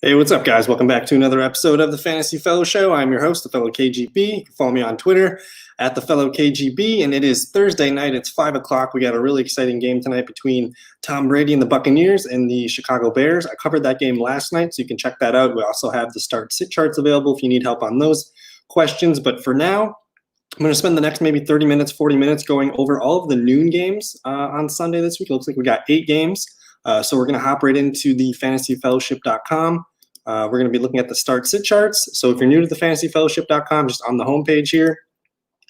Hey, what's up, guys? Welcome back to another episode of the Fantasy Fellow Show. I'm your host, the Fellow KGB. You can follow me on Twitter at the Fellow KGB, and it is Thursday night. It's 5 o'clock. We got a really exciting game tonight between Tom Brady and the Buccaneers and the Chicago Bears. I covered that game last night, so you can check that out. We also have the start-sit charts available if you need help on those questions. But for now, I'm going to spend the next maybe 30 minutes, 40 minutes going over all of the noon games on Sunday this week. It looks like we got 8 games. So we're going to hop right into the fantasyfellowship.com. We're going to be looking at the start-sit charts. So if you're new to the fantasyfellowship.com, just on the homepage here,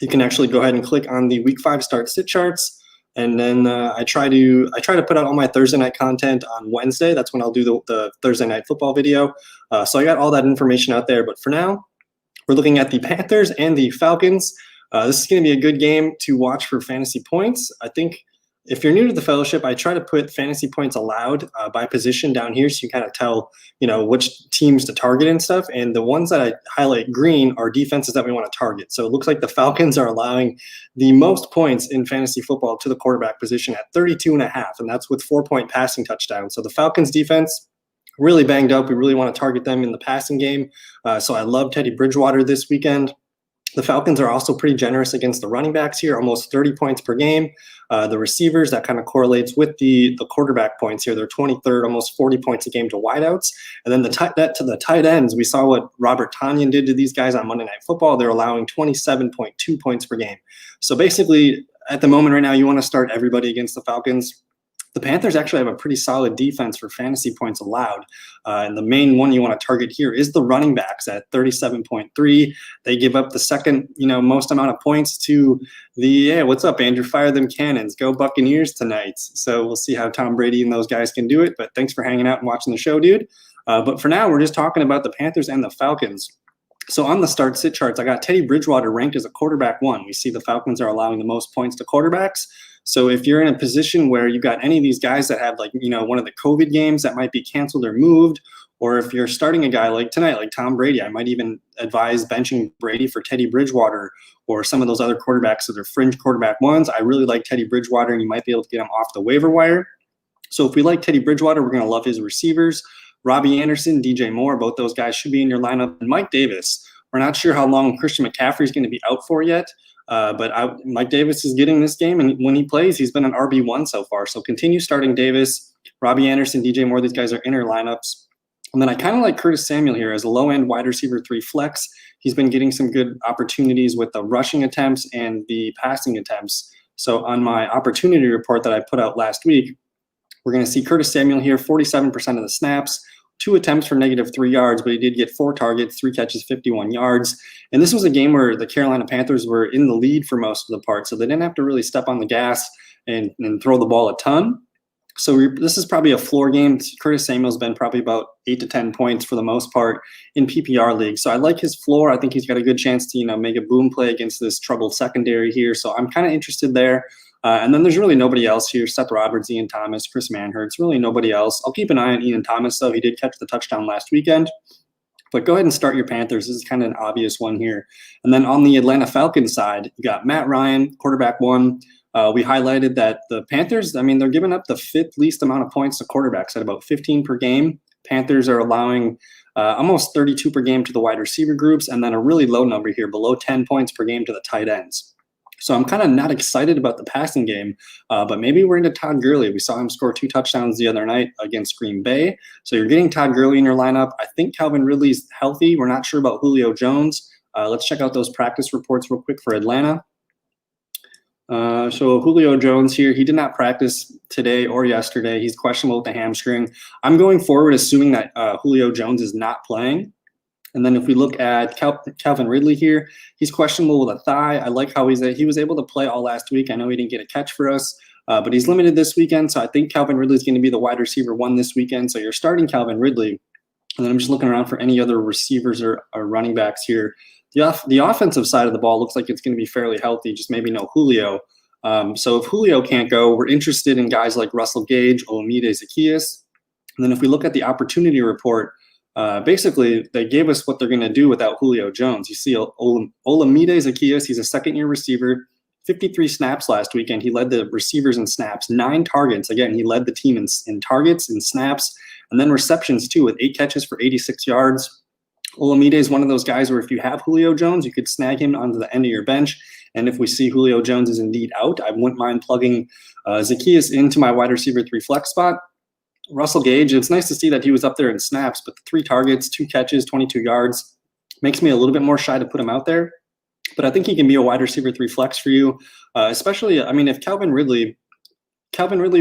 you can actually go ahead and click on the Week 5 start-sit charts. And then I try to put out all my Thursday night content on Wednesday. That's when I'll do the Thursday night football video. So I got all that information out there. But for now, we're looking at the Panthers and the Falcons. This is going to be a good game to watch for fantasy points. I think if you're new to the fellowship, I try to put fantasy points allowed by position down here, so you kind of tell, which teams to target and stuff. And the ones that I highlight green are defenses that we want to target. So it looks like the Falcons are allowing the most points in fantasy football to the quarterback position at 32.5, and that's with 4-point passing touchdowns. So the Falcons defense really banged up. We really want to target them in the passing game. So I love Teddy Bridgewater this weekend. The Falcons are also pretty generous against the running backs here, almost 30 points per game. The receivers, that kind of correlates with the quarterback points here. They're 23rd, almost 40 points a game to wideouts. And then the tight ends, we saw what Robert Tonyan did to these guys on Monday Night Football. They're allowing 27.2 points per game. So basically, at the moment right now, you want to start everybody against the Falcons. The Panthers actually have a pretty solid defense for fantasy points allowed. And the main one you want to target here is the running backs at 37.3. They give up the second, most amount of points to what's up, Andrew? Fire them cannons. Go Buccaneers tonight. So we'll see how Tom Brady and those guys can do it. But thanks for hanging out and watching the show, dude. But for now, we're just talking about the Panthers and the Falcons. So on the start-sit charts, I got Teddy Bridgewater ranked as a quarterback 1. We see the Falcons are allowing the most points to quarterbacks. So if you're in a position where you've got any of these guys that have one of the COVID games that might be canceled or moved, or if you're starting a guy like tonight, like Tom Brady, I might even advise benching Brady for Teddy Bridgewater or some of those other quarterbacks that are fringe quarterback ones. I really like Teddy Bridgewater, and you might be able to get him off the waiver wire. So if we like Teddy Bridgewater, we're going to love his receivers. Robbie Anderson, DJ Moore, both those guys should be in your lineup. And Mike Davis, we're not sure how long Christian McCaffrey is going to be out for yet. But Mike Davis is getting this game, and when he plays, he's been an RB1 so far. So continue starting Davis, Robbie Anderson, DJ Moore. These guys are inner lineups. And then I kind of like Curtis Samuel here as a low-end wide receiver 3 flex. He's been getting some good opportunities with the rushing attempts and the passing attempts. So on my opportunity report that I put out last week, we're going to see Curtis Samuel here, 47% of the snaps, 2 attempts for -3 yards, but he did get 4 targets, 3 catches, 51 yards. And this was a game where the Carolina Panthers were in the lead for most of the part, so they didn't have to really step on the gas and throw the ball a ton. So this is probably a floor game. Curtis Samuel's been probably about 8 to 10 points for the most part in PPR leagues. So I like his floor. I think he's got a good chance to, make a boom play against this troubled secondary here. So I'm kind of interested there. And then there's really nobody else here. Seth Roberts, Ian Thomas, Chris Manhertz, really nobody else. I'll keep an eye on Ian Thomas, though. He did catch the touchdown last weekend. But go ahead and start your Panthers. This is kind of an obvious one here. And then on the Atlanta Falcons side, you got Matt Ryan, quarterback 1. We highlighted that the Panthers, they're giving up the 5th least amount of points to quarterbacks at about 15 per game. Panthers are allowing almost 32 per game to the wide receiver groups, and then a really low number here, below 10 points per game to the tight ends. So I'm kind of not excited about the passing game, but maybe we're into Todd Gurley. We saw him score 2 touchdowns the other night against Green Bay. So you're getting Todd Gurley in your lineup. I think Calvin Ridley's healthy. We're not sure about Julio Jones. Let's check out those practice reports real quick for Atlanta. So Julio Jones here, he did not practice today or yesterday. He's questionable with the hamstring. I'm going forward assuming that Julio Jones is not playing. And then if we look at Calvin Ridley here, he's questionable with a thigh. I like how he was able to play all last week. I know he didn't get a catch for us, but he's limited this weekend. So I think Calvin Ridley is going to be the wide receiver 1 this weekend. So you're starting Calvin Ridley. And then I'm just looking around for any other receivers or running backs here. The offensive side of the ball looks like it's going to be fairly healthy, just maybe no Julio. So if Julio can't go, we're interested in guys like Russell Gage, Olamide Zaccheaus. And then if we look at the opportunity report, basically they gave us what they're going to do without Julio Jones. You see Olamide Zaccheaus, he's a second-year receiver, 53 snaps last weekend. He led the receivers in snaps, 9 targets. Again, he led the team in targets and snaps. And then receptions too, with 8 catches for 86 yards. Olamide is one of those guys where if you have Julio Jones, you could snag him onto the end of your bench. And if we see Julio Jones is indeed out, I wouldn't mind plugging Zaccheaus into my wide receiver 3 flex spot. Russell Gage, it's nice to see that he was up there in snaps, but 3 targets, 2 catches, 22 yards makes me a little bit more shy to put him out there. But I think he can be a wide receiver 3 flex for you, especially, I mean, if Calvin Ridley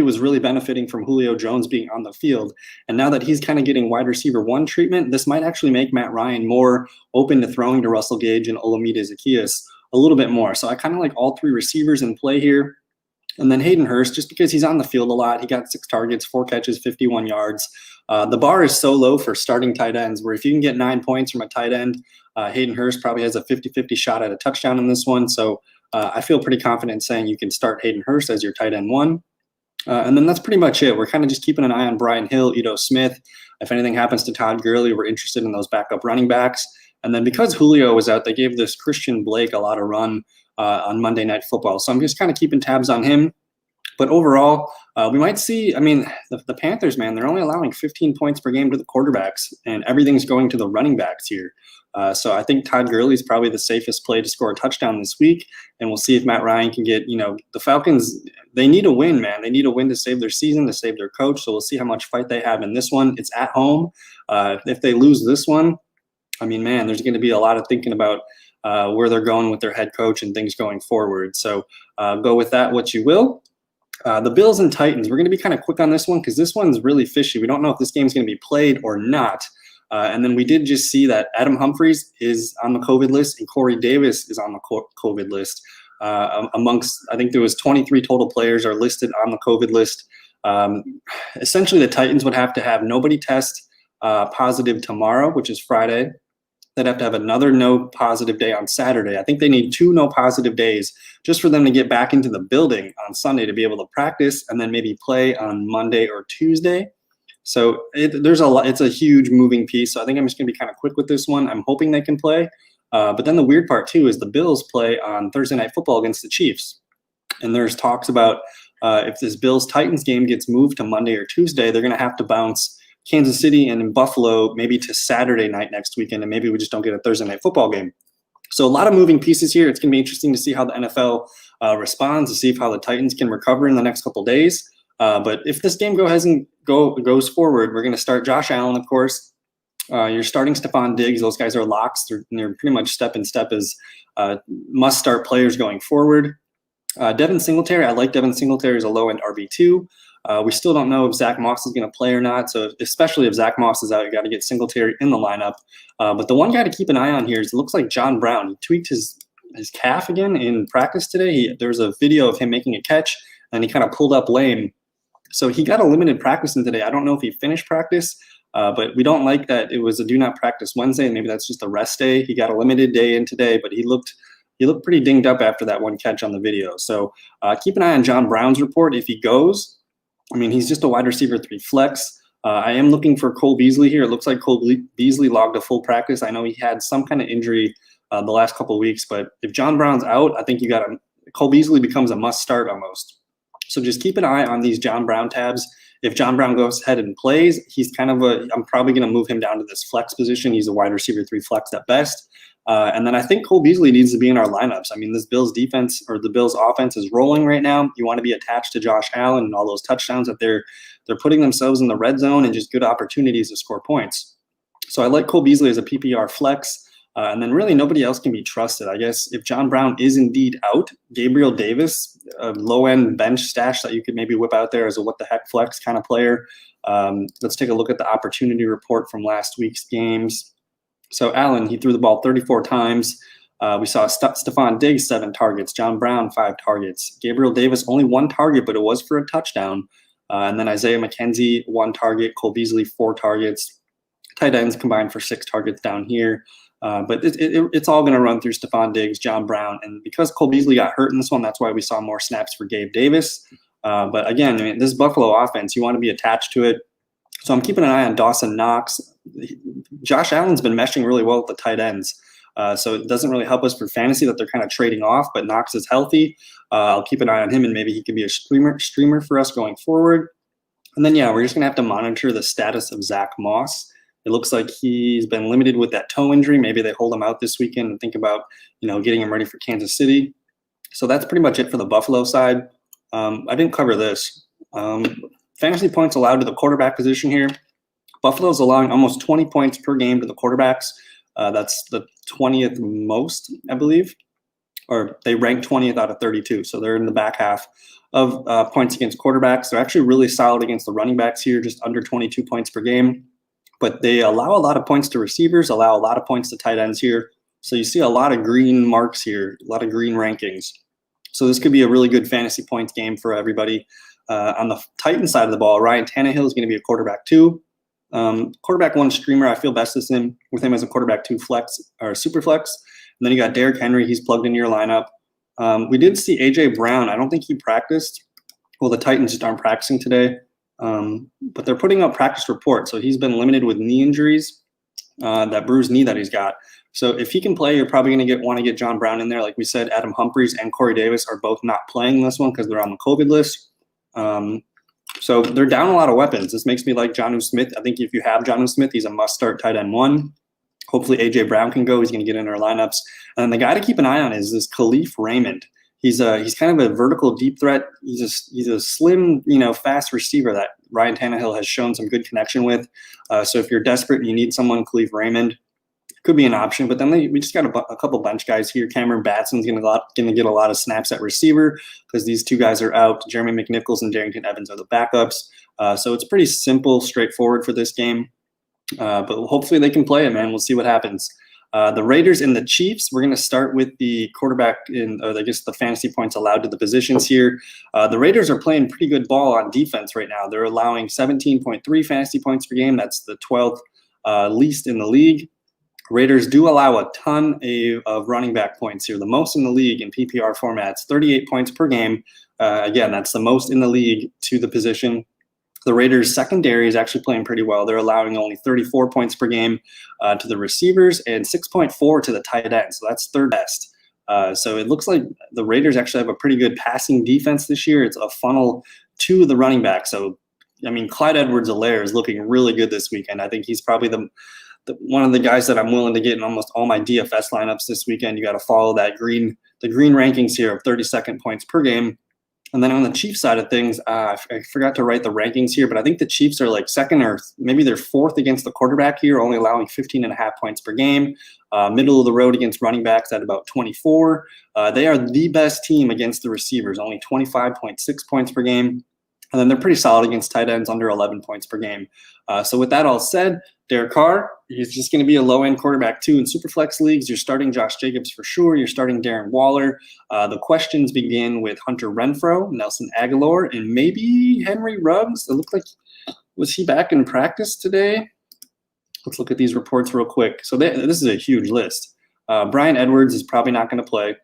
was really benefiting from Julio Jones being on the field. And now that he's kind of getting wide receiver 1 treatment, this might actually make Matt Ryan more open to throwing to Russell Gage and Olamide Zaccheaus a little bit more. So I kind of like all 3 receivers in play here. And then Hayden Hurst, just because he's on the field a lot, he got 6 targets, 4 catches, 51 yards. The bar is so low for starting tight ends, where if you can get 9 points from a tight end, Hayden Hurst probably has a 50-50 shot at a touchdown in this one. So I feel pretty confident saying you can start Hayden Hurst as your tight end 1. And then that's pretty much it. We're kind of just keeping an eye on Brian Hill, Ito Smith. If anything happens to Todd Gurley, we're interested in those backup running backs. And then because Julio was out, they gave this Christian Blake a lot of run on Monday Night Football. So I'm just kind of keeping tabs on him. But overall, we might see, I mean, the Panthers, man, they're only allowing 15 points per game to the quarterbacks, and everything's going to the running backs here. So I think Todd Gurley is probably the safest play to score a touchdown this week, and we'll see if Matt Ryan can get, the Falcons, they need a win, man. They need a win to save their season, to save their coach, so we'll see how much fight they have in this one. It's at home. If they lose this one, I mean, man, there's going to be a lot of thinking about where they're going with their head coach and things going forward. So go with that what you will. The Bills and Titans, we're going to be kind of quick on this one because this one's really fishy. We don't know if this game's going to be played or not. And then we did just see that Adam Humphries is on the COVID list and Corey Davis is on the COVID list. Amongst, I think there was 23 total players are listed on the COVID list. Essentially, the Titans would have to have nobody test positive tomorrow, which is Friday. They'd have to have another no positive day on Saturday. I think they need 2 no positive days just for them to get back into the building on Sunday to be able to practice and then maybe play on Monday or Tuesday. So there's a lot. It's a huge moving piece. So I think I'm just going to be kind of quick with this one. I'm hoping they can play. But then the weird part, too, is the Bills play on Thursday Night Football against the Chiefs. And there's talks about if this Bills-Titans game gets moved to Monday or Tuesday, they're going to have to bounce Kansas City and in Buffalo maybe to Saturday night next weekend, and maybe we just don't get a Thursday Night Football game. So a lot of moving pieces here. It's going to be interesting to see how the NFL responds, to see how the Titans can recover in the next couple days. But if this game goes forward, we're going to start Josh Allen, of course. You're starting Stephon Diggs. Those guys are locks. They're pretty much step in step as must-start players going forward. Devin Singletary, I like Devin Singletary as a low-end RB2. We still don't know if Zach Moss is going to play or not. So especially if Zach Moss is out, you got to get Singletary in the lineup. But the one guy to keep an eye on here is it looks like John Brown. He tweaked his calf again in practice today. There was a video of him making a catch, and he kind of pulled up lame. So he got a limited practice in today. I don't know if he finished practice, but we don't like that it was a do not practice Wednesday. Maybe that's just a rest day. He got a limited day in today, but he looked pretty dinged up after that one catch on the video. So keep an eye on John Brown's report. If he goes, I mean, he's just a wide receiver 3 flex. I am looking for Cole Beasley here. It looks like Cole Beasley logged a full practice. I know he had some kind of injury the last couple of weeks, but if John Brown's out, I think Cole Beasley becomes a must start almost. So just keep an eye on these John Brown tabs. If John Brown goes ahead and plays, he's I'm probably going to move him down to this flex position. He's a wide receiver 3 flex at best. And then I think Cole Beasley needs to be in our lineups. I mean, this Bills defense or the Bills offense is rolling right now. You want to be attached to Josh Allen and all those touchdowns that they're putting themselves in the red zone and just good opportunities to score points. So I like Cole Beasley as a PPR flex. And then really nobody else can be trusted. I guess if John Brown is indeed out, Gabriel Davis, a low-end bench stash that you could maybe whip out there as a what-the-heck flex kind of player. Let's take a look at the opportunity report from last week's games. So Allen, he threw the ball 34 times. We saw Stephon Diggs, 7 targets. John Brown, 5 targets. Gabriel Davis, only 1 target, but it was for a touchdown. And then Isaiah McKenzie, 1 target. Cole Beasley, 4 targets. Tight ends combined for 6 targets down here. But it's all going to run through Stephon Diggs, John Brown. And because Cole Beasley got hurt in this one, that's why we saw more snaps for Gabe Davis. But again, I mean, this Buffalo offense, you want to be attached to it. So I'm keeping an eye on Dawson Knox. Josh Allen's been meshing really well with the tight ends. So it doesn't really help us for fantasy that they're kind of trading off, but Knox is healthy. I'll keep an eye on him, and maybe he can be a streamer for us going forward. And then, yeah, we're just going to have to monitor the status of Zach Moss. It looks like he's been limited with that toe injury. Maybe they hold him out this weekend and think about, getting him ready for Kansas City. So that's pretty much it for the Buffalo side. I didn't cover this. Fantasy points allowed to the quarterback position here. Buffalo's allowing almost 20 points per game to the quarterbacks. That's the 20th most, I believe. Or they rank 20th out of 32. So they're in the back half of points against quarterbacks. They're actually really solid against the running backs here, just under 22 points per game. But they allow a lot of points to receivers, allow a lot of points to tight ends here. So you see a lot of green marks here, a lot of green rankings. So this could be a really good fantasy points game for everybody. On the Titans side of the ball, Ryan Tannehill is going to be a quarterback 2. Quarterback 1 streamer, I feel best with him as a quarterback 2 flex or super flex. And then you got Derrick Henry. He's plugged into your lineup. We did see A.J. Brown. I don't think he practiced. Well, the Titans just aren't practicing today. But they're putting out practice reports. So he's been limited with knee injuries, that bruised knee that he's got. So if he can play, you're probably going to want to get John Brown in there. Like we said, Adam Humphries and Corey Davis are both not playing this one because they're on the COVID list. So they're down a lot of weapons. This makes me like Jonnu Smith. I think if you have Jonnu Smith, he's a must-start tight end 1. Hopefully A.J. Brown can go. He's going to get in our lineups. And the guy to keep an eye on is this Khalif Raymond. He's kind of a vertical deep threat. He's a slim, fast receiver that Ryan Tannehill has shown some good connection with. So if you're desperate and you need someone, Khalif Raymond could be an option. But then we just got a couple bench guys here. Cameron Batson's going to get a lot of snaps at receiver because these 2 guys are out. Jeremy McNichols and Darrington Evans are the backups. So it's pretty simple, straightforward for this game. But hopefully they can play it, man. We'll see what happens. The Raiders and the Chiefs, we're going to start with the quarterback the fantasy points allowed to the positions here. The Raiders are playing pretty good ball on defense right now. They're allowing 17.3 fantasy points per game. That's the 12th least in the league. Raiders do allow a ton of running back points here, the most in the league in PPR formats, 38 points per game. Again, that's the most in the league to the position. The Raiders' secondary is actually playing pretty well. They're allowing only 34 points per game to the receivers and 6.4 to the tight end. So that's third best. So it looks like the Raiders actually have a pretty good passing defense this year. It's a funnel to the running back. So, Clyde Edwards-Helaire is looking really good this weekend. I think he's probably one of the guys that I'm willing to get in almost all my DFS lineups this weekend. You got to follow the green rankings here of 32nd points per game. And then on the Chiefs side of things, I forgot to write the rankings here, but I think the Chiefs are like second or maybe they're 4th against the quarterback here, only allowing 15.5 points per game. Middle of the road against running backs at about 24. They are the best team against the receivers, only 25.6 points per game. And then they're pretty solid against tight ends, under 11 points per game. So with that all said, Derek Carr, he's just going to be a low-end quarterback too in Superflex leagues. You're starting Josh Jacobs for sure. You're starting Darren Waller. The questions begin with Hunter Renfrow, Nelson Aguilar, and maybe Henry Ruggs. It looked like, was he back in practice today? Let's look at these reports real quick. So this is a huge list. Brian Edwards is probably not going to play,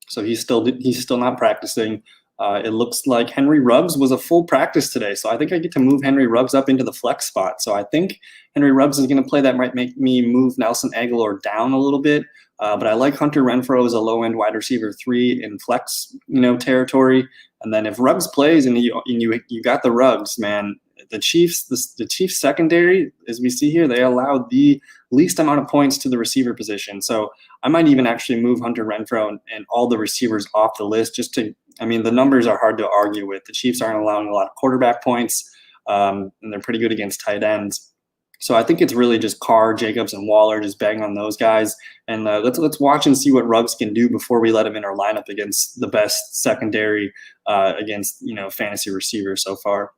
so he's still not practicing. It looks like Henry Ruggs was a full practice today, so I think I get to move Henry Ruggs up into the flex spot. So I think Henry Ruggs is going to play. That might make me move Nelson Aguilar down a little bit, but I like Hunter Renfrow as a low-end wide receiver 3 in flex, territory. And then if Ruggs plays and you got the Ruggs, man, the Chiefs secondary, as we see here, they allow the least amount of points to the receiver position. So I might even actually move Hunter Renfrow and all the receivers off the list just to. The numbers are hard to argue with. The Chiefs aren't allowing a lot of quarterback points, and they're pretty good against tight ends. So I think it's really just Carr, Jacobs, and Waller, just bang on those guys. And let's watch and see what Ruggs can do before we let him in our lineup against the best secondary against fantasy receivers so far.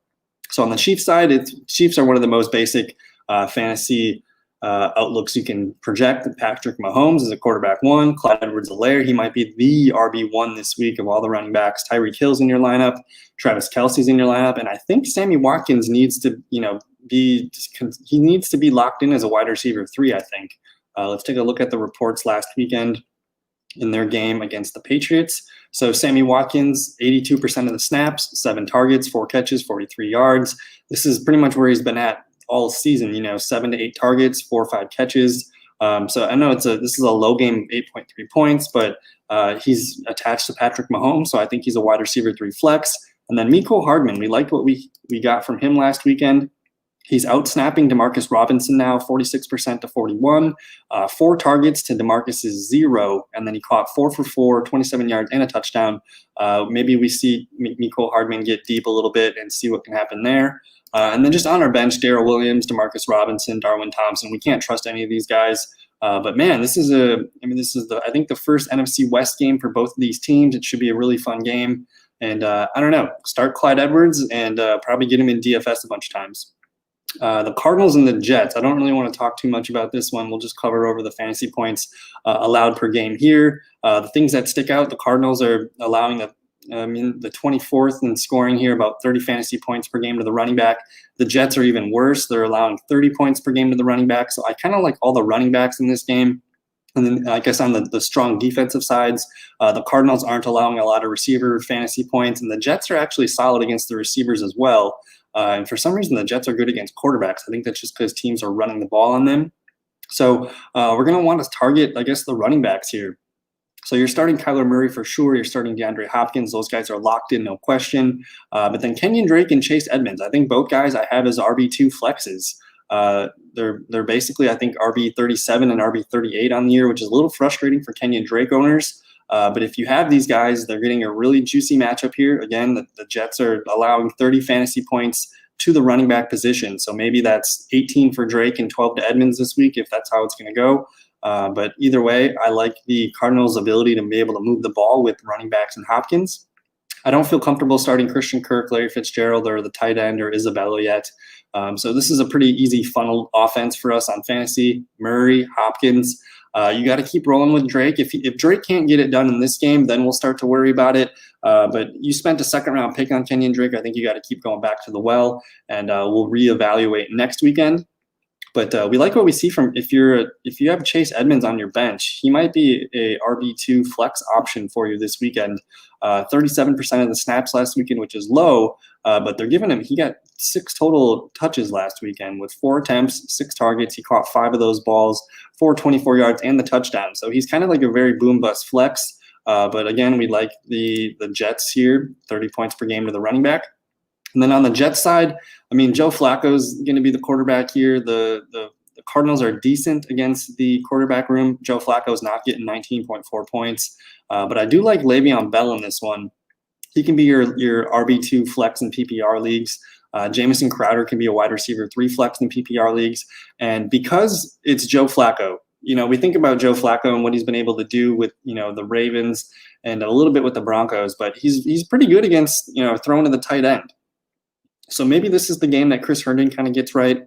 So on the Chiefs side, Chiefs are one of the most basic fantasy outlooks you can project. Patrick Mahomes is a quarterback 1. Clyde Edwards-Helaire, he might be the RB1 this week of all the running backs. Tyreek Hill's in your lineup. Travis Kelce's in your lineup. And I think Sammy Watkins needs to, he needs to be locked in as a wide receiver 3, I think. Let's take a look at the reports last weekend in their game against the Patriots. So Sammy Watkins, 82% of the snaps, 7 targets, 4 catches, 43 yards. This is pretty much where he's been at all season, 7 to 8 targets, 4 or 5 catches. So I know this is a low game, 8.3 points, but he's attached to Patrick Mahomes, so I think he's a wide receiver 3 flex. And then Mecole Hardman, we liked what we got from him last weekend. He's out-snapping Demarcus Robinson now, 46% to 41. 4 targets to Demarcus's 0, and then he caught 4 for 4, 27 yards, and a touchdown. Maybe we see Mecole Hardman get deep a little bit and see what can happen there. And then just on our bench, Darrell Williams, Demarcus Robinson, Darwin Thompson. We can't trust any of these guys. But man, this is I think the first NFC West game for both of these teams. It should be a really fun game. And I don't know, start Clyde Edwards and probably get him in DFS a bunch of times. The Cardinals and the Jets. I don't really want to talk too much about this one. We'll just cover over the fantasy points allowed per game here. The things that stick out, the Cardinals are allowing the 24th in scoring here, about 30 fantasy points per game to the running back. The Jets are even worse. They're allowing 30 points per game to the running back. So I kind of like all the running backs in this game. And then I guess on the strong defensive sides, the Cardinals aren't allowing a lot of receiver fantasy points, and the Jets are actually solid against the receivers as well. And for some reason, the Jets are good against quarterbacks. I think that's just because teams are running the ball on them. So we're going to want to target, I guess, the running backs here. So you're starting Kyler Murray for sure. You're starting DeAndre Hopkins. Those guys are locked in, no question. But then Kenyon Drake and Chase Edmonds. I think both guys I have as RB2 flexes. They're basically, I think, RB37 and RB38 on the year, which is a little frustrating for Kenyon Drake owners. But if you have these guys, they're getting a really juicy matchup here. Again, the Jets are allowing 30 fantasy points to the running back position. So maybe that's 18 for Drake and 12 to Edmonds this week, if that's how it's going to go. But either way, I like the Cardinals' ability to be able to move the ball with running backs and Hopkins. I don't feel comfortable starting Christian Kirk, Larry Fitzgerald, or the tight end, or Isabella yet. So this is a pretty easy funnel offense for us on fantasy. Murray, Hopkins. You got to keep rolling with Drake. If Drake can't get it done in this game, then we'll start to worry about it. But you spent a second-round pick on Kenyon Drake. I think you got to keep going back to the well, and we'll reevaluate next weekend. But we like what we see from if you have Chase Edmonds on your bench, he might be a RB2 flex option for you this weekend. 37% of the snaps last weekend, which is low, but they're giving him. He got 6 total touches last weekend with 4 attempts, 6 targets. He caught 5 of those balls, 4 24 yards, and the touchdown. So he's kind of like a very boom bust flex. But again, we like the Jets here, 30 points per game to the running back. And then on the Jets side, I mean, Joe Flacco's going to be the quarterback here. The Cardinals are decent against the quarterback room. Joe Flacco's not getting 19.4 points. But I do like Le'Veon Bell in this one. He can be your RB2 flex in PPR leagues. Jamison Crowder can be a wide receiver 3 flex in PPR leagues. And because it's Joe Flacco, we think about Joe Flacco and what he's been able to do with, the Ravens and a little bit with the Broncos, but he's pretty good against, throwing to the tight end. So maybe this is the game that Chris Herndon kind of gets right.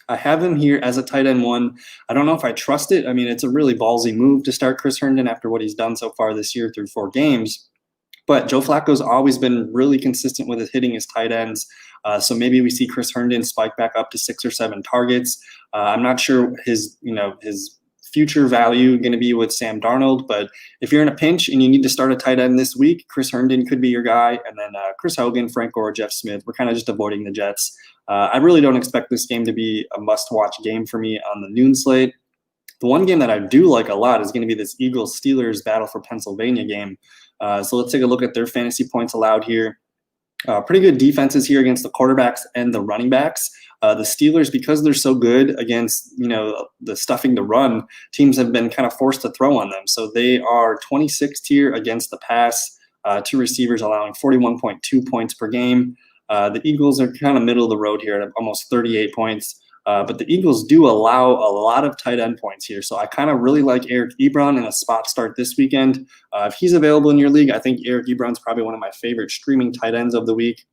I have him here as a tight end 1. I don't know if I trust it. I mean, it's a really ballsy move to start Chris Herndon after what he's done so far this year through 4 games. But Joe Flacco's always been really consistent with hitting his tight ends. So maybe we see Chris Herndon spike back up to 6 or 7 targets. I'm not sure his future value going to be with Sam Darnold, but if you're in a pinch and you need to start a tight end this week, Chris Herndon could be your guy. And then Chris Hogan, Frank Gore, Jeff Smith, we're kind of just avoiding the Jets. I really don't expect this game to be a must-watch game for me on the noon slate. The one game that I do like a lot is going to be this Eagles-Steelers battle for Pennsylvania game. So let's take a look at their fantasy points allowed here. Pretty good defenses here against the quarterbacks and the running backs. The Steelers, because they're so good against, the stuffing the run, teams have been kind of forced to throw on them. So they are 26th here against the pass, 2 receivers allowing 41.2 points per game. The Eagles are kind of middle of the road here at almost 38 points. But the Eagles do allow a lot of tight end points here. So I kind of really like Eric Ebron in a spot start this weekend. If he's available in your league, I think Eric Ebron's probably one of my favorite streaming tight ends of the week.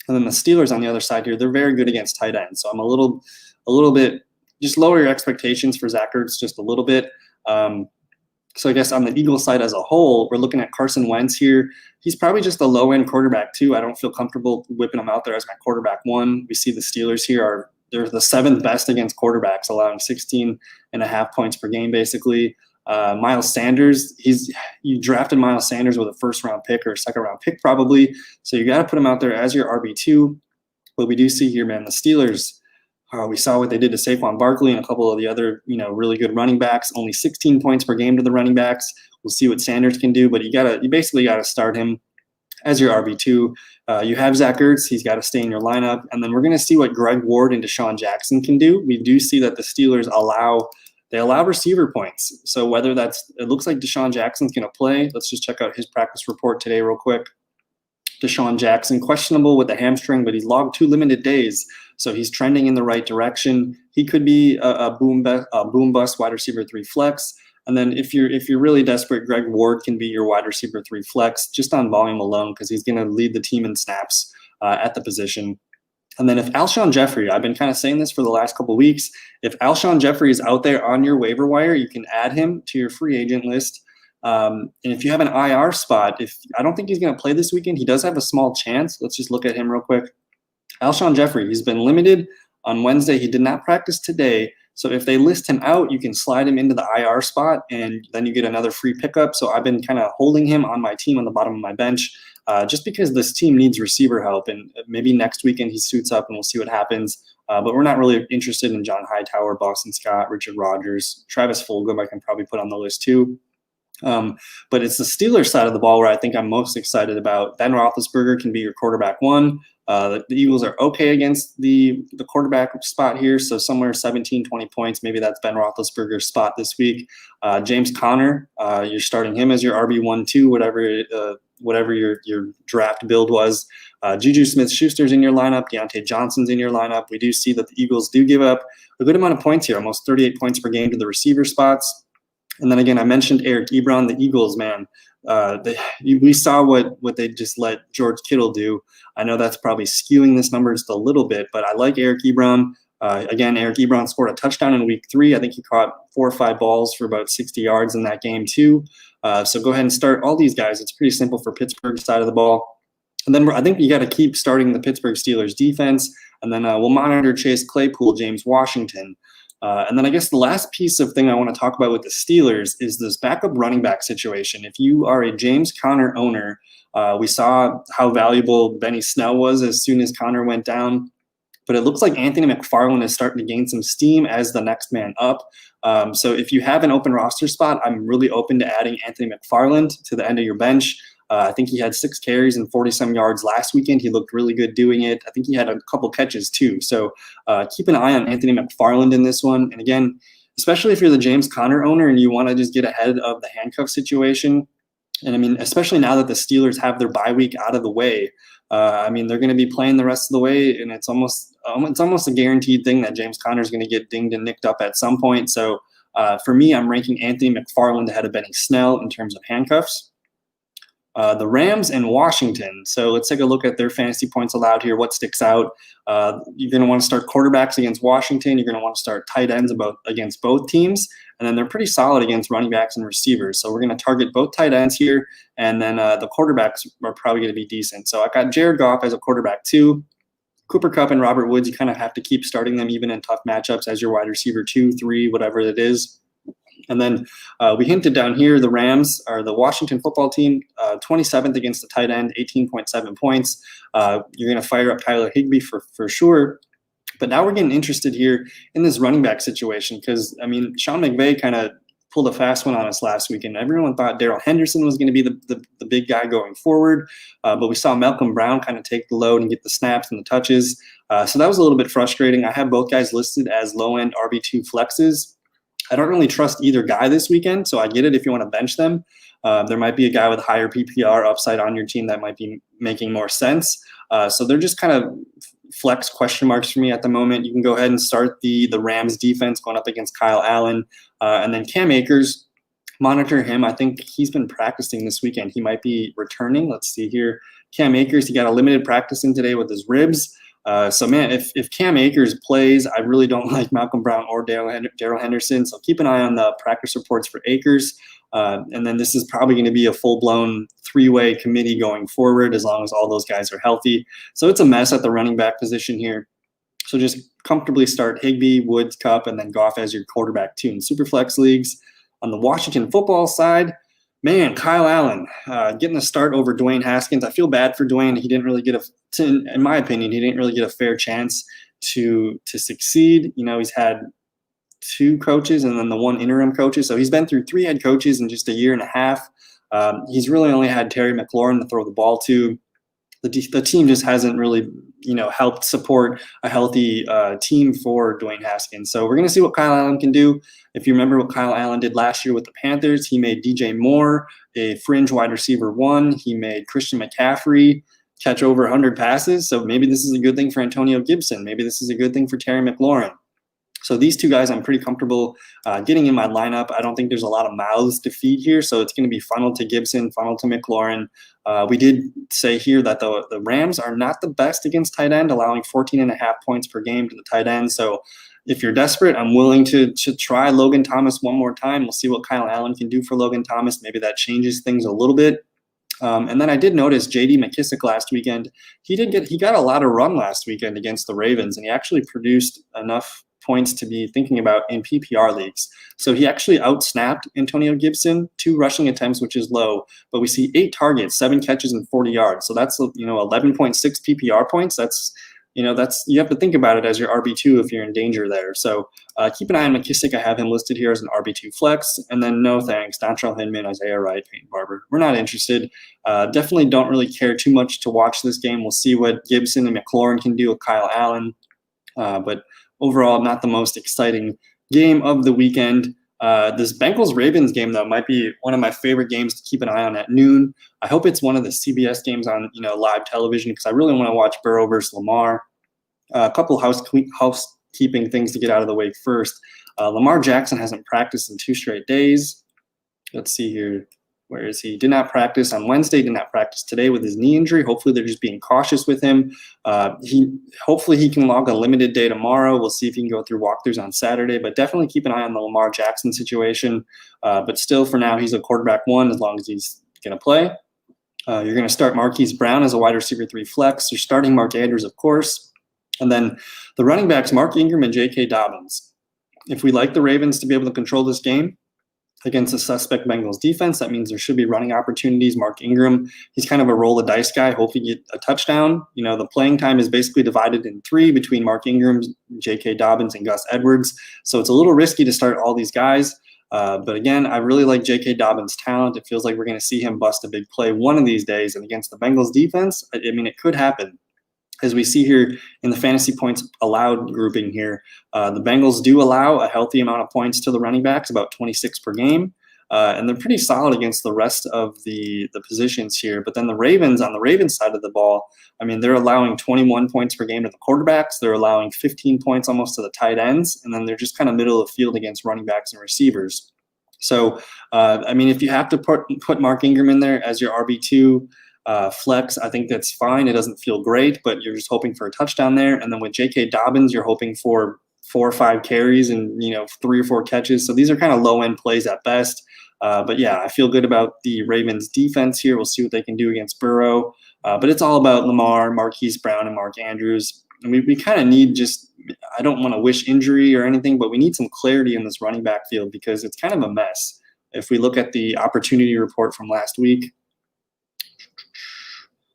And then the Steelers on the other side here, they're very good against tight ends. So I'm a little bit, just lower your expectations for Zach Ertz just a little bit. So I guess on the Eagles side as a whole, we're looking at Carson Wentz here. He's probably just a low-end quarterback too. I don't feel comfortable whipping him out there as my quarterback 1. We see the Steelers here they're the 7th best against quarterbacks, allowing 16.5 points per game basically. Miles Sanders, you drafted Miles Sanders with a 1st-round pick or a 2nd-round pick probably, so you got to put him out there as your RB2. But we do see here, man, the Steelers, we saw what they did to Saquon Barkley and a couple of the other, really good running backs. Only 16 points per game to the running backs. We'll see what Sanders can do, but you basically got to start him. as your RB2. You have Zach Ertz. He's got to stay in your lineup. And then we're going to see what Greg Ward and Deshaun Jackson can do. We do see that the Steelers allow receiver points. So whether it looks like Deshaun Jackson's going to play. Let's just check out his practice report today real quick. Deshaun Jackson, questionable with a hamstring, but he's logged 2 limited days. So he's trending in the right direction. He could be a boom bust wide receiver 3 flex. And then if you're really desperate, Greg Ward can be your wide receiver 3 flex just on volume alone because he's going to lead the team in snaps at the position. And then if Alshon Jeffrey, I've been kind of saying this for the last couple of weeks, if Alshon Jeffrey is out there on your waiver wire, you can add him to your free agent list. And if you have an IR spot, I don't think he's going to play this weekend. He does have a small chance. Let's just look at him real quick. Alshon Jeffrey, he's been limited on Wednesday. He did not practice today. So if they list him out, you can slide him into the IR spot, and then you get another free pickup. So I've been kind of holding him on my team on the bottom of my bench just because this team needs receiver help. And maybe next weekend he suits up and we'll see what happens. But we're not really interested in John Hightower, Boston Scott, Richard Rodgers, Travis Fulgham I can probably put on the list too. But it's the Steelers side of the ball where I think I'm most excited about. Ben Roethlisberger can be your quarterback 1. The Eagles are okay against the quarterback spot here, so somewhere 17, 20 points. Maybe that's Ben Roethlisberger's spot this week. James Conner, you're starting him as your RB1-2, whatever your draft build was. Juju Smith-Schuster's in your lineup. Deontay Johnson's in your lineup. We do see that the Eagles do give up a good amount of points here, almost 38 points per game to the receiver spots. And then again, I mentioned Eric Ebron, the Eagles, man. We saw what they just let George Kittle do. I know that's probably skewing this number just a little bit, but I like Eric Ebron. Again, Eric Ebron scored a touchdown in week 3. I think he caught 4 or 5 balls for about 60 yards in that game too. So go ahead and start all these guys. It's pretty simple for Pittsburgh side of the ball. And then I think you got to keep starting the Pittsburgh Steelers defense. And then we'll monitor Chase Claypool, James Washington. And then I guess the last piece of thing I want to talk about with the Steelers is this backup running back situation. If you are a James Conner owner, we saw how valuable Benny Snell was as soon as Conner went down. But it looks like Anthony McFarland is starting to gain some steam as the next man up. So if you have an open roster spot, I'm really open to adding Anthony McFarland to the end of your bench. I think he had 6 carries and 40-some yards last weekend. He looked really good doing it. I think he had a couple catches too. So keep an eye on Anthony McFarland in this one. And again, especially if you're the James Conner owner and you want to just get ahead of the handcuff situation. And I mean, especially now that the Steelers have their bye week out of the way, I mean, they're going to be playing the rest of the way, and it's almost a guaranteed thing that James Conner is going to get dinged and nicked up at some point. So for me, I'm ranking Anthony McFarland ahead of Benny Snell in terms of handcuffs. The Rams and Washington. So let's take a look at their fantasy points allowed here. What sticks out? You're going to want to start quarterbacks against Washington. You're going to want to start tight ends against both teams. And then they're pretty solid against running backs and receivers. So we're going to target both tight ends here. And then the quarterbacks are probably going to be decent. So I got Jared Goff as a quarterback 2. Cooper Kupp and Robert Woods, you kind of have to keep starting them even in tough matchups as your wide receiver 2, 3, whatever it is. And then we hinted down here, the Rams are the Washington football team, 27th against the tight end, 18.7 points. You're going to fire up Tyler Higbee for sure. But now we're getting interested here in this running back situation because, I mean, Sean McVay kind of pulled a fast one on us last week, and everyone thought Darrell Henderson was going to be the big guy going forward. But we saw Malcolm Brown kind of take the load and get the snaps and the touches. So that was a little bit frustrating. I have both guys listed as low-end RB2 flexes. I don't really trust either guy this weekend, so I get it if you want to bench them. There might be a guy with higher PPR upside on your team that might be making more sense. So they're just kind of flex question marks for me at the moment. You can go ahead and start the Rams defense going up against Kyle Allen. And then Cam Akers, monitor him. I think he's been practicing this weekend. He might be returning. Let's see here. Cam Akers, he got a limited practicing today with his ribs. So, man, if Cam Akers plays, I really don't like Malcolm Brown or Darrell Henderson. So keep an eye on the practice reports for Akers. And then this is probably going to be a full-blown 3-way committee going forward as long as all those guys are healthy. So it's a mess at the running back position here. So just comfortably start Higbee, Woods, Kupp, and then Goff as your quarterback 2 in Superflex leagues. On the Washington football side, man, Kyle Allen getting a start over Dwayne Haskins. I feel bad for Dwayne. He didn't really in my opinion, he didn't really get a fair chance to succeed. You know, he's had 2 coaches and then the 1 interim coaches. So he's been through 3 head coaches in just a year and a half. He's really only had Terry McLaurin to throw the ball to. The team just hasn't really, helped support a healthy team for Dwayne Haskins. So we're going to see what Kyle Allen can do. If you remember what Kyle Allen did last year with the Panthers, he made DJ Moore a fringe wide receiver 1. He made Christian McCaffrey catch over 100 passes. So maybe this is a good thing for Antonio Gibson. Maybe this is a good thing for Terry McLaurin. So these two guys I'm pretty comfortable getting in my lineup. I don't think there's a lot of mouths to feed here, so it's going to be funneled to Gibson, funneled to McLaurin. We did say here that the Rams are not the best against tight end, allowing 14.5 points per game to the tight end. So if you're desperate, I'm willing to try Logan Thomas one more time. We'll see what Kyle Allen can do for Logan Thomas. Maybe that changes things a little bit. And then I did notice J.D. McKissic last weekend. He got a lot of run last weekend against the Ravens, and he actually produced enough points to be thinking about in PPR leagues. So he actually outsnapped Antonio Gibson, 2 rushing attempts, which is low, but we see 8 targets, 7 catches, and 40 yards. So that's 11.6 PPR points. That's you have to think about it as your RB2 if you're in danger there. So keep an eye on McKissic. I have him listed here as an RB2 flex, and then no thanks, Dontrell Hinman, Isaiah Wright, Peyton Barber. We're not interested. Definitely don't really care too much to watch this game. We'll see what Gibson and McLaurin can do with Kyle Allen, but overall, not the most exciting game of the weekend. This Bengals-Ravens game, though, might be one of my favorite games to keep an eye on at noon. I hope it's one of the CBS games on live television because I really want to watch Burrow versus Lamar. A couple housekeeping things to get out of the way first. Lamar Jackson hasn't practiced in 2 straight days. Let's see here. Where is he? Did not practice on Wednesday, did not practice today with his knee injury. Hopefully they're just being cautious with him. Hopefully he can log a limited day tomorrow. We'll see if he can go through walkthroughs on Saturday, but definitely keep an eye on the Lamar Jackson situation. But still, for now, he's a quarterback 1 as long as he's going to play. You're going to start Marquise Brown as a wide receiver 3 flex. You're starting Mark Andrews, of course. And then the running backs, Mark Ingram and J.K. Dobbins. If we like the Ravens to be able to control this game against a suspect Bengals defense, that means there should be running opportunities. Mark Ingram, he's kind of a roll-the-dice guy, hoping you get a touchdown. The playing time is basically divided in 3 between Mark Ingram, J.K. Dobbins, and Gus Edwards. So it's a little risky to start all these guys. But again, I really like J.K. Dobbins' talent. It feels like we're going to see him bust a big play one of these days. And against the Bengals defense, it could happen. As we see here in the fantasy points allowed grouping here, the Bengals do allow a healthy amount of points to the running backs, about 26 per game. And they're pretty solid against the rest of the positions here. But then the Ravens, on the Ravens side of the ball, they're allowing 21 points per game to the quarterbacks. They're allowing 15 points almost to the tight ends. And then they're just kind of middle of the field against running backs and receivers. So, if you have to put Mark Ingram in there as your RB2, flex, I think that's fine. It doesn't feel great, but you're just hoping for a touchdown there. And then with J.K. Dobbins, you're hoping for 4 or 5 carries and 3 or 4 catches. So these are kind of low-end plays at best. But yeah, I feel good about the Ravens defense here. We'll see what they can do against Burrow. But it's all about Lamar, Marquise Brown, and Mark Andrews. And we kind of need I don't want to wish injury or anything, but we need some clarity in this running back field because it's kind of a mess. If we look at the opportunity report from last week,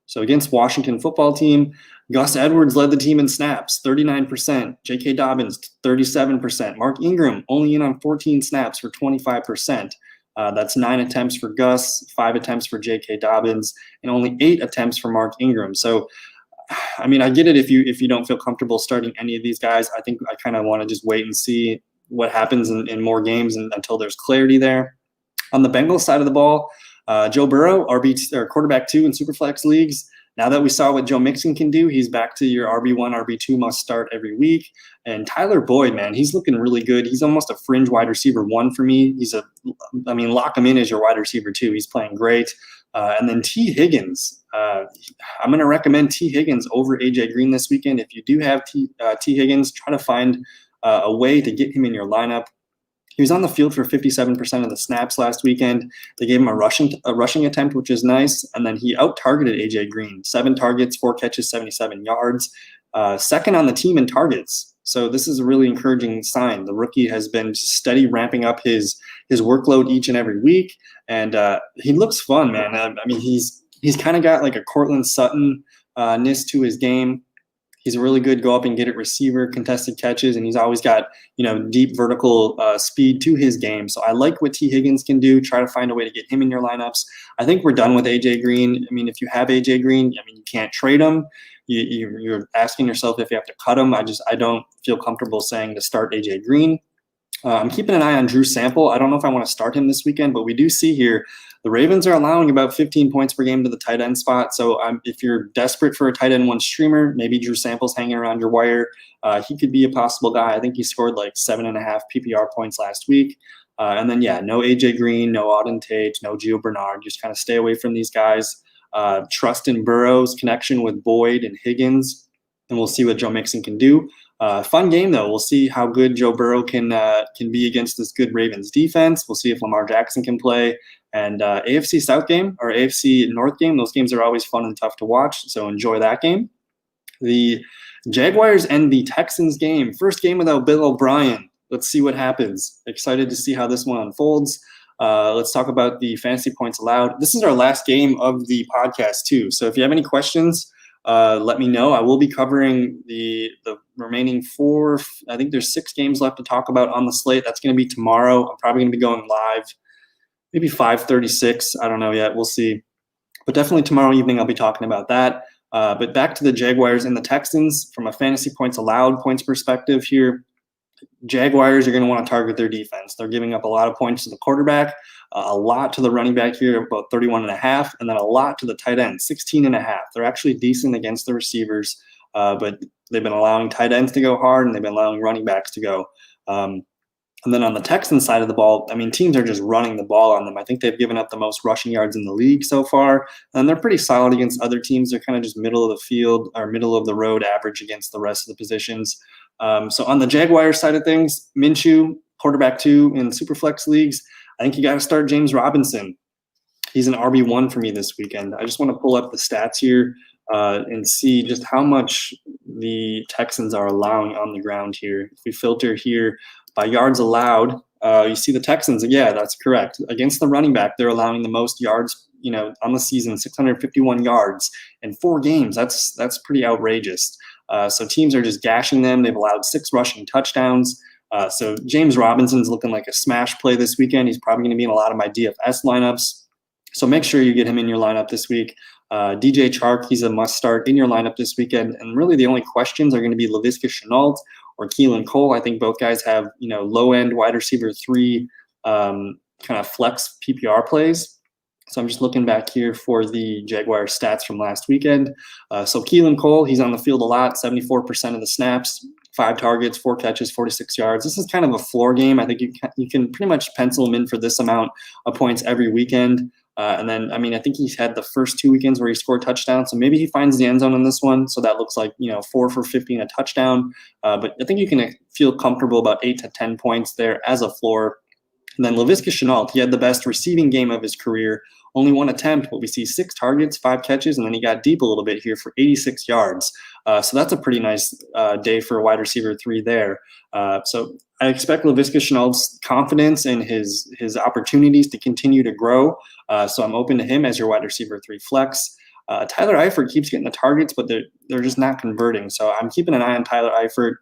so against Washington football team, Gus Edwards led the team in snaps, 39%. J.K. Dobbins, 37%. Mark Ingram only in on 14 snaps for 25%. That's 9 attempts for Gus, 5 attempts for J.K. Dobbins, and only 8 attempts for Mark Ingram. So, I get it if you don't feel comfortable starting any of these guys. I think I kind of want to just wait and see what happens in more games until there's clarity there. On the Bengals side of the ball, Joe Burrow, quarterback 2 in Superflex leagues. Now that we saw what Joe Mixon can do, he's back to your RB1, RB2 must start every week. And Tyler Boyd, man, he's looking really good. He's almost a fringe wide receiver 1 for me. Lock him in as your wide receiver 2. He's playing great. And then T. Higgins. I'm going to recommend T. Higgins over A.J. Green this weekend. If you do have T. Higgins, try to find a way to get him in your lineup. He was on the field for 57% of the snaps last weekend. They gave him a rushing attempt, which is nice. And then he out-targeted A.J. Green. 7 targets, 4 catches, 77 yards. Second on the team in targets. So this is a really encouraging sign. The rookie has been steady ramping up his workload each and every week. And he looks fun, man. He's kind of got like a Cortland Sutton-ness to his game. He's a really good go up and get it receiver, contested catches, and he's always got, deep vertical speed to his game. So I like what T. Higgins can do. Try to find a way to get him in your lineups. I think we're done with A.J. Green. I mean, if you have A.J. Green, you can't trade him. You're asking yourself if you have to cut him. I don't feel comfortable saying to start A.J. Green. I'm keeping an eye on Drew Sample. I don't know if I want to start him this weekend, but we do see here the Ravens are allowing about 15 points per game to the tight end spot. So if you're desperate for a tight end one streamer, maybe Drew Sample's hanging around your wire. He could be a possible guy. I think he scored like 7.5 PPR points last week. And then, no AJ Green, no Auden Tate, no Gio Bernard. Just kind of stay away from these guys. Trust in Burrow's connection with Boyd and Higgins, and we'll see what Joe Mixon can do. Fun game, though. We'll see how good Joe Burrow can be against this good Ravens defense. We'll see if Lamar Jackson can play. And AFC South game or AFC North game, those games are always fun and tough to watch, so enjoy that game. The Jaguars and the Texans game. First game without Bill O'Brien. Let's see what happens. Excited to see how this one unfolds. Let's talk about the fantasy points allowed. This is our last game of the podcast, too. So if you have any questions, let me know. I will be covering the remaining 4. I think there's 6 games left to talk about on the slate. That's going to be tomorrow. I'm probably going to be going live, maybe 5:36. I don't know yet. We'll see. But definitely tomorrow evening I'll be talking about that. But back to the Jaguars and the Texans from a fantasy points allowed points perspective here. Jaguars are going to want to target their defense. They're giving up a lot of points to the quarterback, a lot to the running back here, about 31.5, and then a lot to the tight end, 16.5. They're actually decent against the receivers, but they've been allowing tight ends to go hard, and they've been allowing running backs to go. And then on the Texans side of the ball, teams are just running the ball on them. I think they've given up the most rushing yards in the league so far, and they're pretty solid against other teams. They're kind of just middle of the field or middle of the road average against the rest of the positions. So on the Jaguars side of things, Minshew, quarterback 2 in Superflex leagues, I think you got to start James Robinson. He's an RB1 for me this weekend. I just want to pull up the stats here and see just how much the Texans are allowing on the ground here. If we filter here by yards allowed, you see the Texans. Yeah, that's correct. Against the running back, they're allowing the most yards, on the season, 651 yards in 4 games. That's pretty outrageous. So teams are just gashing them. They've allowed 6 rushing touchdowns. So James Robinson's looking like a smash play this weekend. He's probably going to be in a lot of my DFS lineups. So make sure you get him in your lineup this week. DJ Chark, he's a must start in your lineup this weekend. And really the only questions are going to be Laviska Shenault or Keelan Cole. I think both guys have, low end wide receiver 3 kind of flex PPR plays. So I'm just looking back here for the Jaguar stats from last weekend. So Keelan Cole, he's on the field a lot, 74% of the snaps, 5 targets, 4 catches, 46 yards. This is kind of a floor game. I think you can pretty much pencil him in for this amount of points every weekend. And then, I think he's had the first 2 weekends where he scored touchdowns. So maybe he finds the end zone in this one. So that looks like, 4 for 50 and a touchdown. But I think you can feel comfortable about 8 to 10 points there as a floor. And then Laviska Shenault, he had the best receiving game of his career. Only 1 attempt, but we see 6 targets, 5 catches, and then he got deep a little bit here for 86 yards. So that's a pretty nice day for a wide receiver 3 there. So I expect Laviska Shenault's confidence and his opportunities to continue to grow. So I'm open to him as your wide receiver 3 flex. Tyler Eifert keeps getting the targets, but they're just not converting. So I'm keeping an eye on Tyler Eifert.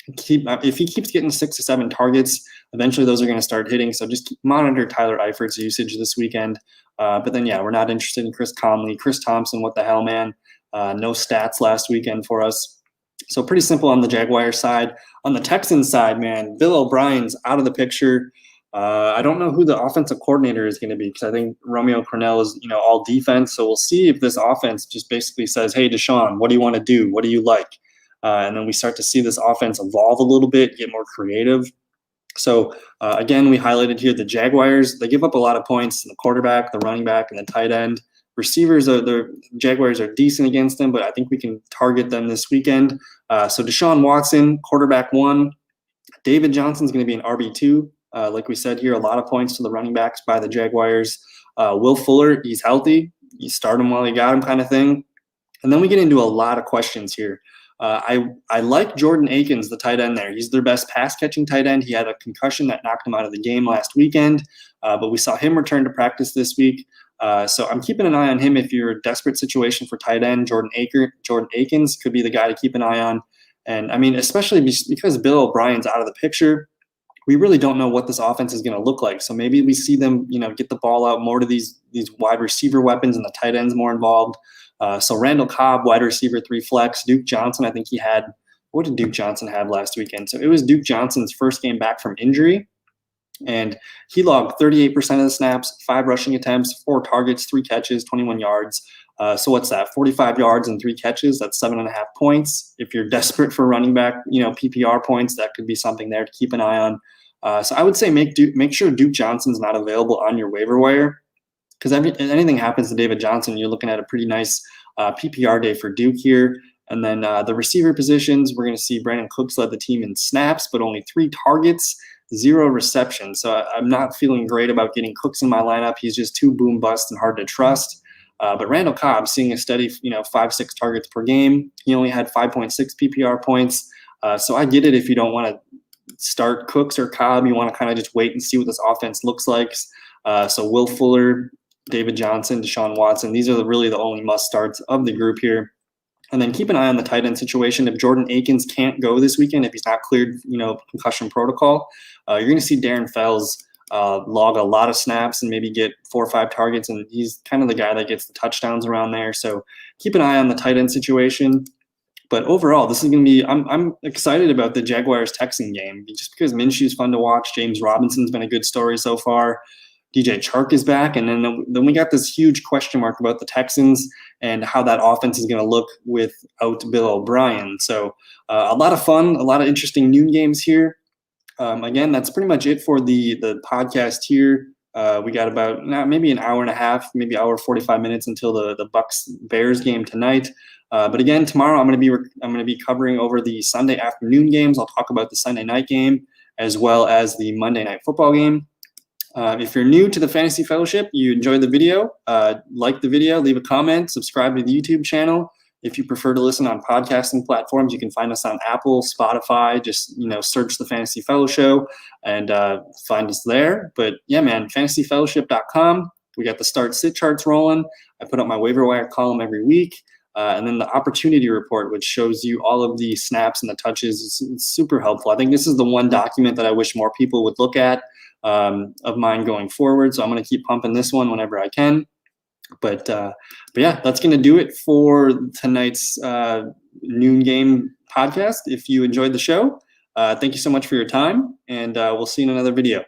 If he keeps getting 6 to 7 targets, eventually those are going to start hitting. So just monitor Tyler Eifert's usage this weekend. But then, we're not interested in Chris Conley. Chris Thompson, what the hell, man? No stats last weekend for us. So pretty simple on the Jaguar side. On the Texans side, man, Bill O'Brien's out of the picture. I don't know who the offensive coordinator is going to be because I think Romeo Crennel is, all defense. So we'll see if this offense just basically says, hey, Deshaun, what do you want to do? What do you like? And then we start to see this offense evolve a little bit, get more creative. So, again, we highlighted here the Jaguars. They give up a lot of points to the quarterback, the running back, and the tight end. Receivers, the Jaguars are decent against them, but I think we can target them this weekend. So Deshaun Watson, quarterback 1. David Johnson's going to be an RB2. Like we said here, a lot of points to the running backs by the Jaguars. Will Fuller, he's healthy. You start him while you got him kind of thing. And then we get into a lot of questions here. I like Jordan Akins, the tight end there. He's their best pass-catching tight end. He had a concussion that knocked him out of the game last weekend, but we saw him return to practice this week. So I'm keeping an eye on him. If you're a desperate situation for tight end, Jordan Akins could be the guy to keep an eye on. And I mean, especially because Bill O'Brien's out of the picture, we really don't know what this offense is going to look like. So maybe we see them, get the ball out more to these wide receiver weapons and the tight ends more involved. So Randall Cobb, wide receiver 3 flex. Duke Johnson, I think he had, what did Duke Johnson have last weekend? So it was Duke Johnson's first game back from injury. And he logged 38% of the snaps, 5 rushing attempts, 4 targets, 3 catches, 21 yards. So what's that? 45 yards and 3 catches. That's 7.5 points. If you're desperate for running back, PPR points, that could be something there to keep an eye on. So I would say make sure Duke Johnson's not available on your waiver wire, because if anything happens to David Johnson, you're looking at a pretty nice PPR day for Duke here. And then the receiver positions, we're going to see Brandon Cooks led the team in snaps, but only 3 targets, 0 receptions. So I'm not feeling great about getting Cooks in my lineup. He's just too boom bust and hard to trust. But Randall Cobb seeing a steady, 5-6 targets per game. He only had 5.6 PPR points. So I get it if you don't want to start Cooks or Cobb. You want to kind of just wait and see what this offense looks like. So Will Fuller, David Johnson, Deshaun Watson, these are really the only must starts of the group here. And then keep an eye on the tight end situation. If Jordan Akins can't go this weekend, if he's not cleared, concussion protocol, you're going to see Darren Fells log a lot of snaps and maybe get 4 or 5 targets. And he's kind of the guy that gets the touchdowns around there. So keep an eye on the tight end situation. But overall, this is going to be – I'm excited about the Jaguars-Texan game just because Minshew's fun to watch. James Robinson's been a good story so far. DJ Chark is back. And then we got this huge question mark about the Texans and how that offense is going to look without Bill O'Brien. So a lot of fun, a lot of interesting noon games here. Again, that's pretty much it for the podcast here. We got about maybe an hour and a half, maybe hour 45 minutes until the Bucks-Bears game tonight. But again, tomorrow I'm going to be covering over the Sunday afternoon games. I'll talk about the Sunday night game as well as the Monday night football game. If you're new to the Fantasy Fellowship, you enjoyed the video, like the video, leave a comment, subscribe to the YouTube channel. If you prefer to listen on podcasting platforms, you can find us on Apple, Spotify. Just search the Fantasy Fellowship and find us there. But yeah, man, fantasyfellowship.com. We got the start-sit charts rolling. I put up my waiver wire column every week. And then the opportunity report, which shows you all of the snaps and the touches, is super helpful. I think this is the one document that I wish more people would look at of mine going forward. So I'm going to keep pumping this one whenever I can. But yeah, that's going to do it for tonight's noon game podcast. If you enjoyed the show, thank you so much for your time, and we'll see you in another video.